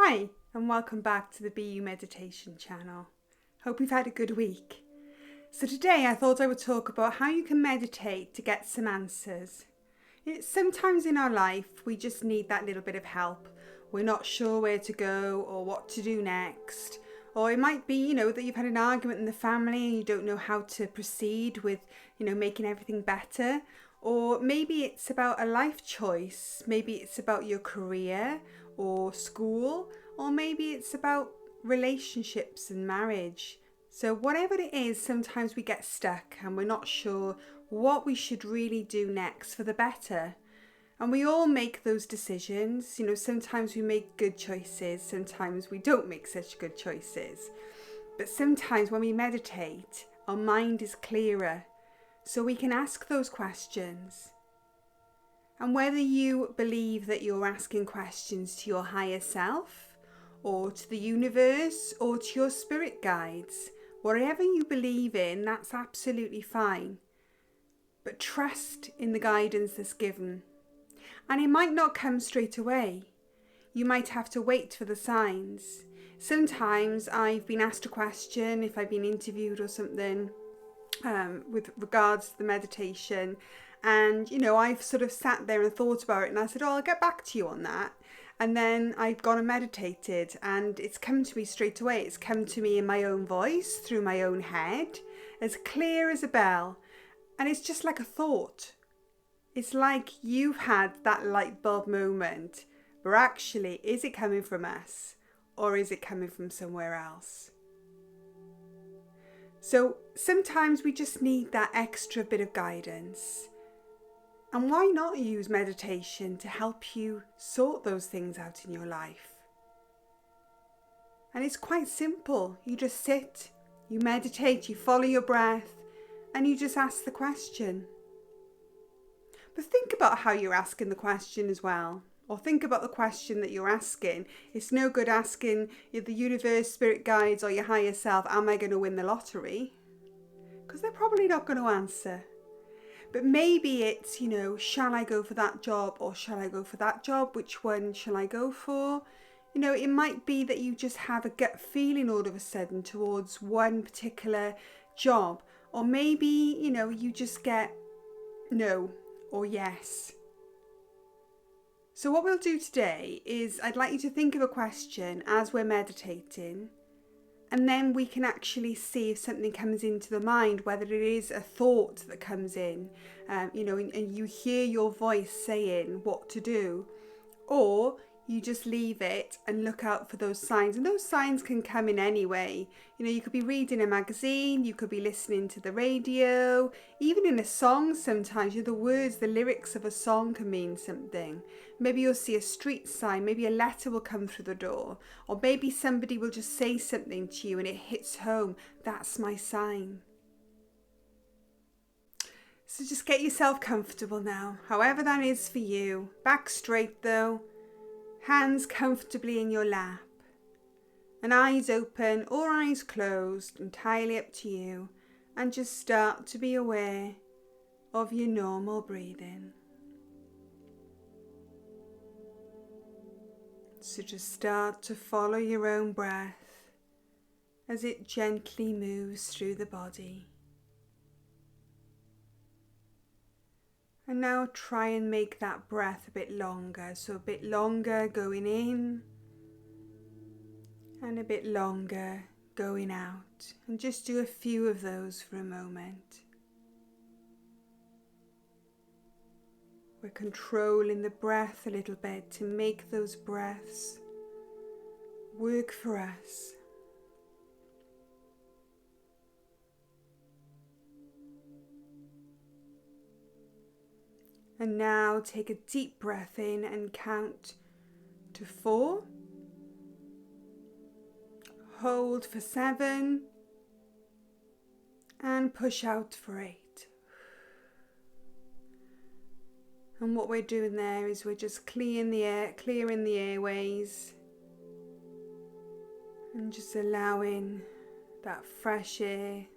Hi, and welcome back to the BU Meditation channel. Hope you've had a good week. So today I thought I would talk about how you can meditate to get some answers. Sometimes in our life we just need that little bit of help. We're not sure where to go or what to do next. Or it might be, that you've had an argument in the family and you don't know how to proceed with, making everything better. Or maybe it's about a life choice. Maybe it's about your career or school, or maybe it's about relationships and marriage. So whatever it is, sometimes we get stuck and we're not sure what we should really do next for the better. And we all make those decisions. Sometimes we make good choices, sometimes we don't make such good choices. But sometimes when we meditate, our mind is clearer, so we can ask those questions. And whether you believe that you're asking questions to your higher self, or to the universe, or to your spirit guides, whatever you believe in, that's absolutely fine. But trust in the guidance that's given. And it might not come straight away. You might have to wait for the signs. Sometimes I've been asked a question if I've been interviewed or something with regards to the meditation. And, I've sort of sat there and thought about it and I said, I'll get back to you on that. And then I've gone and meditated and it's come to me straight away. It's come to me in my own voice, through my own head, as clear as a bell. And it's just like a thought. It's like you've had that light bulb moment, but actually, is it coming from us or is it coming from somewhere else? So sometimes we just need that extra bit of guidance. And why not use meditation to help you sort those things out in your life? And it's quite simple. You just sit, you meditate, you follow your breath, and you just ask the question. But think about how you're asking the question as well. Or think about the question that you're asking. It's no good asking the universe, spirit guides, or your higher self, am I going to win the lottery? Because they're probably not going to answer. But maybe it's, shall I go for that job or shall I go for that job? Which one shall I go for? It might be that you just have a gut feeling all of a sudden towards one particular job. Or maybe, you just get no or yes. So what we'll do today is I'd like you to think of a question as we're meditating. And then we can actually see if something comes into the mind, whether it is a thought that comes in, and you hear your voice saying what to do, or you just leave it and look out for those signs. And those signs can come in any way. You could be reading a magazine, you could be listening to the radio, even in a song sometimes, the words, the lyrics of a song can mean something. Maybe you'll see a street sign, maybe a letter will come through the door, or maybe somebody will just say something to you and it hits home. That's my sign. So just get yourself comfortable now, however that is for you. Back straight though. Hands comfortably in your lap, and eyes open or eyes closed, entirely up to you, and just start to be aware of your normal breathing. So just start to follow your own breath as it gently moves through the body. And now try and make that breath a bit longer. So a bit longer going in and a bit longer going out. And just do a few of those for a moment. We're controlling the breath a little bit to make those breaths work for us. And now take a deep breath in and count to 4. Hold for 7. And push out for 8. And what we're doing there is we're just clearing the airways. And just allowing that fresh air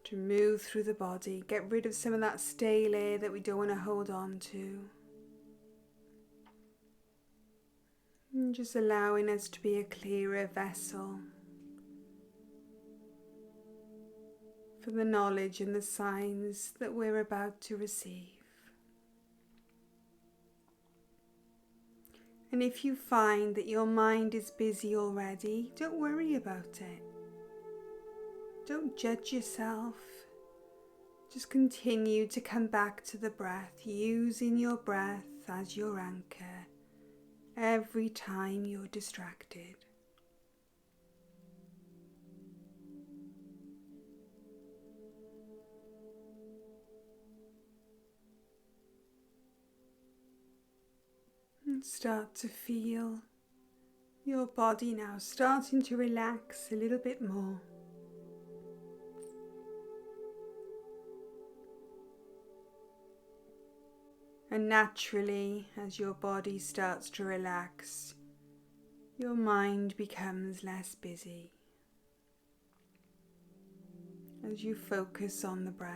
to move through the body. Get rid of some of that stale air that we don't want to hold on to. And just allowing us to be a clearer vessel for the knowledge and the signs that we're about to receive. And if you find that your mind is busy already, don't worry about it. Don't judge yourself. Just continue to come back to the breath, using your breath as your anchor every time you're distracted. And start to feel your body now starting to relax a little bit more. And naturally, as your body starts to relax, your mind becomes less busy as you focus on the breath.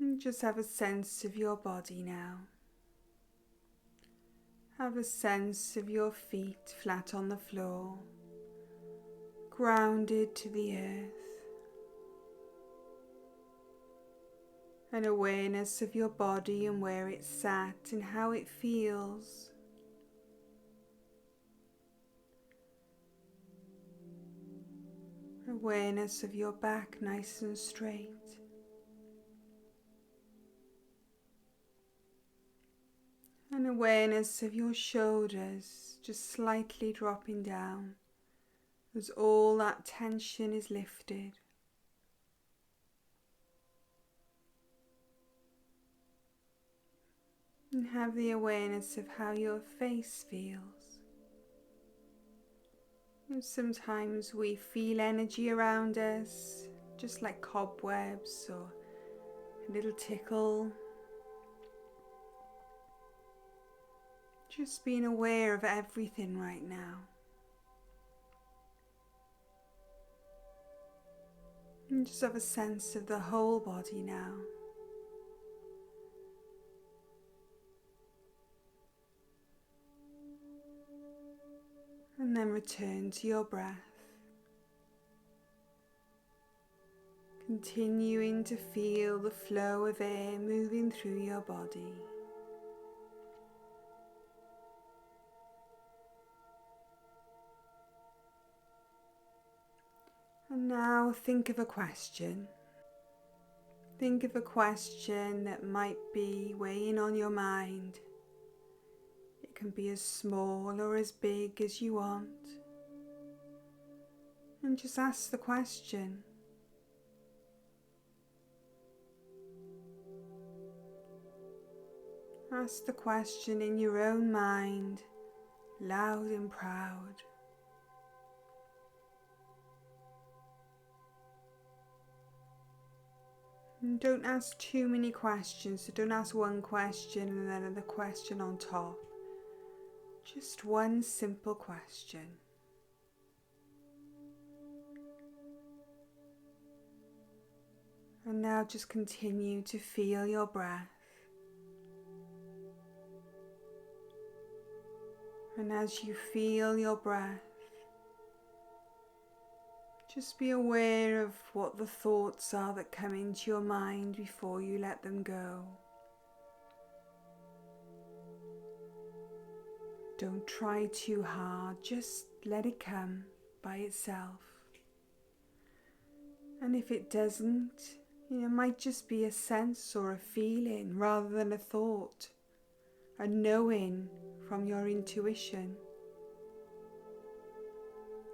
And just have a sense of your body now. Have a sense of your feet flat on the floor, grounded to the earth. An awareness of your body and where it's sat and how it feels. Awareness of your back nice and straight. An awareness of your shoulders just slightly dropping down as all that tension is lifted. And have the awareness of how your face feels. And sometimes we feel energy around us, just like cobwebs or a little tickle. Just being aware of everything right now. And just have a sense of the whole body now. And then return to your breath. Continuing to feel the flow of air moving through your body. And now think of a question. Think of a question that might be weighing on your mind. It can be as small or as big as you want. And just ask the question. Ask the question in your own mind, loud and proud. And don't ask too many questions, so don't ask one question and then another question on top. Just one simple question. And now just continue to feel your breath. And as you feel your breath, just be aware of what the thoughts are that come into your mind before you let them go. Don't try too hard, just let it come by itself. And if it doesn't, it might just be a sense or a feeling rather than a thought, a knowing from your intuition.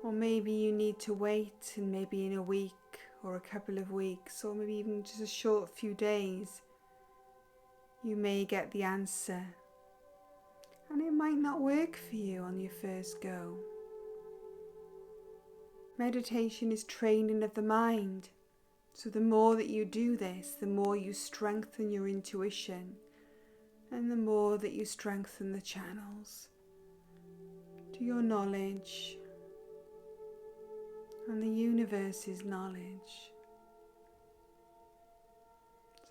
Or maybe you need to wait, and maybe in a week or a couple of weeks, or maybe even just a short few days, you may get the answer. And it might not work for you on your first go. Meditation is training of the mind. So the more that you do this, the more you strengthen your intuition, and the more that you strengthen the channels to your knowledge and the universe's knowledge.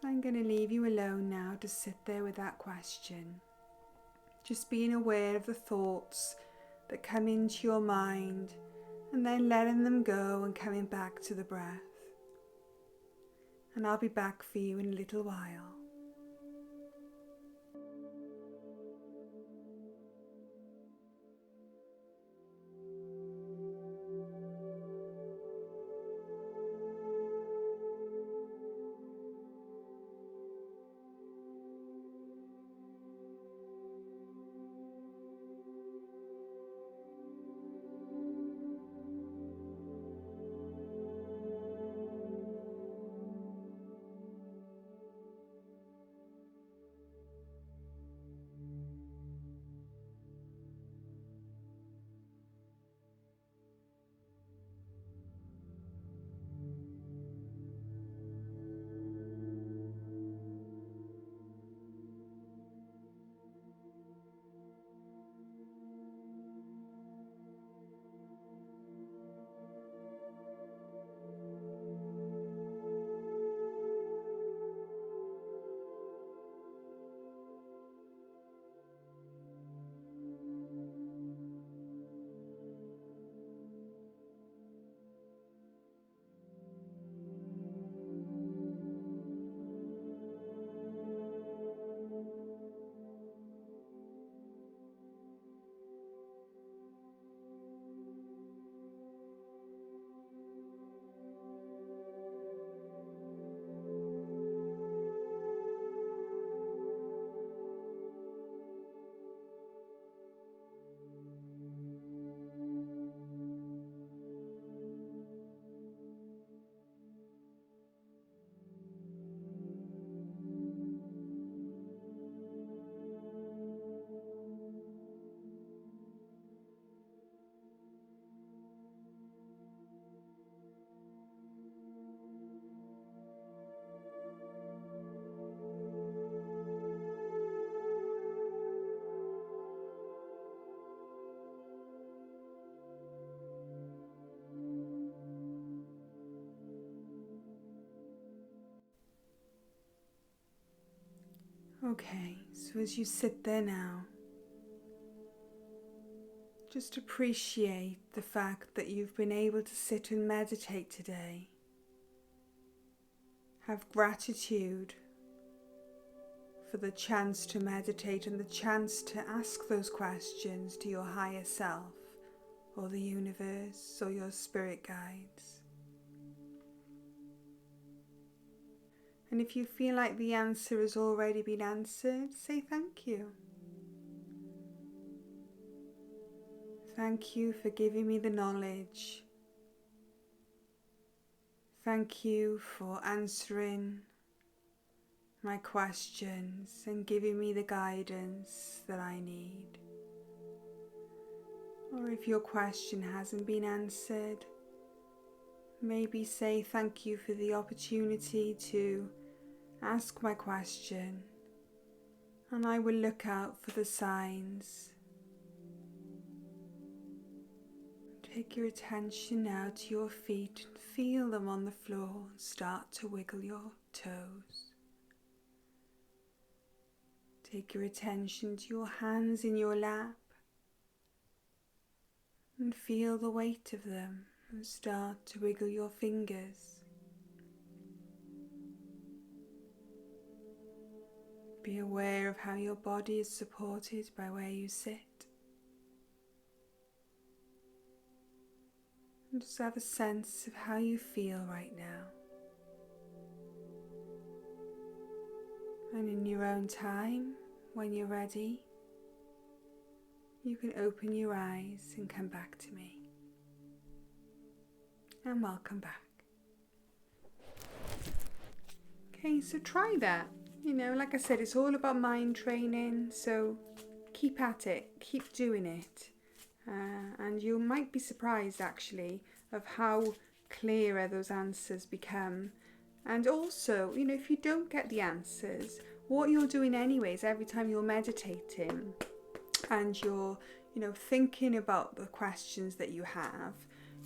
So I'm going to leave you alone now to sit there with that question. Just being aware of the thoughts that come into your mind and then letting them go and coming back to the breath. And I'll be back for you in a little while. Okay, so as you sit there now, just appreciate the fact that you've been able to sit and meditate today. Have gratitude for the chance to meditate and the chance to ask those questions to your higher self or the universe or your spirit guides. And if you feel like the answer has already been answered, say thank you. Thank you for giving me the knowledge. Thank you for answering my questions and giving me the guidance that I need. Or if your question hasn't been answered, maybe say thank you for the opportunity to ask my question, and I will look out for the signs. Take your attention now to your feet and feel them on the floor and start to wiggle your toes. Take your attention to your hands in your lap and feel the weight of them and start to wiggle your fingers. Be aware of how your body is supported by where you sit. And just have a sense of how you feel right now. And in your own time, when you're ready, you can open your eyes and come back to me. And welcome back. Okay, so try that. Like I said, it's all about mind training, so keep at it, keep doing it. And you might be surprised actually of how clearer those answers become. And also, if you don't get the answers, what you're doing anyways, every time you're meditating and you're, thinking about the questions that you have,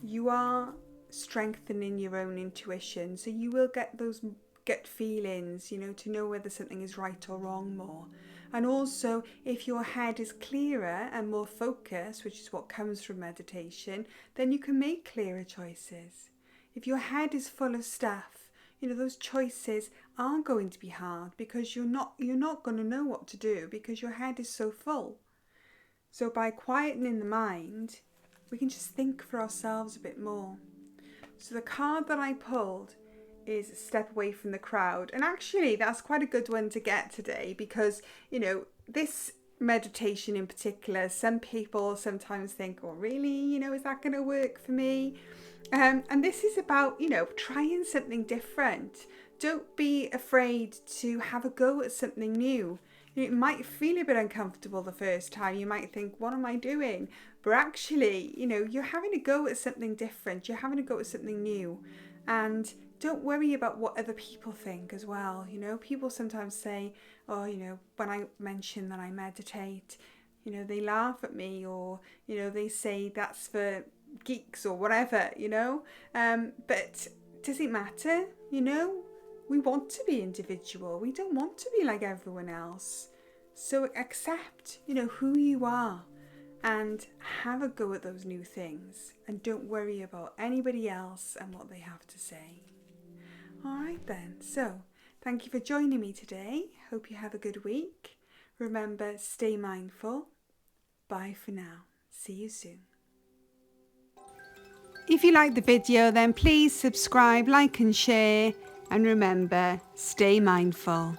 you are strengthening your own intuition. So you will get those gut feelings, to know whether something is right or wrong more. And also, if your head is clearer and more focused, which is what comes from meditation, then you can make clearer choices. If your head is full of stuff, those choices are going to be hard because you're not going to know what to do because your head is so full. So by quietening the mind, we can just think for ourselves a bit more. So the card that I pulled is step away from the crowd. And actually, that's quite a good one to get today because, this meditation in particular, some people sometimes think, oh, really? Is that going to work for me? And this is about, trying something different. Don't be afraid to have a go at something new. It might feel a bit uncomfortable the first time. You might think, what am I doing? But actually, you're having a go at something different. You're having a go at something new. And don't worry about what other people think as well. People sometimes say, oh, when I mention that I meditate, they laugh at me, or, they say that's for geeks or whatever, but does it matter? We want to be individual. We don't want to be like everyone else. So accept, who you are and have a go at those new things, and don't worry about anybody else and what they have to say. All right then. So thank you for joining me today. Hope you have a good week. Remember, stay mindful. Bye for now. See you soon. If you liked the video, then please subscribe, like and share. And remember, stay mindful.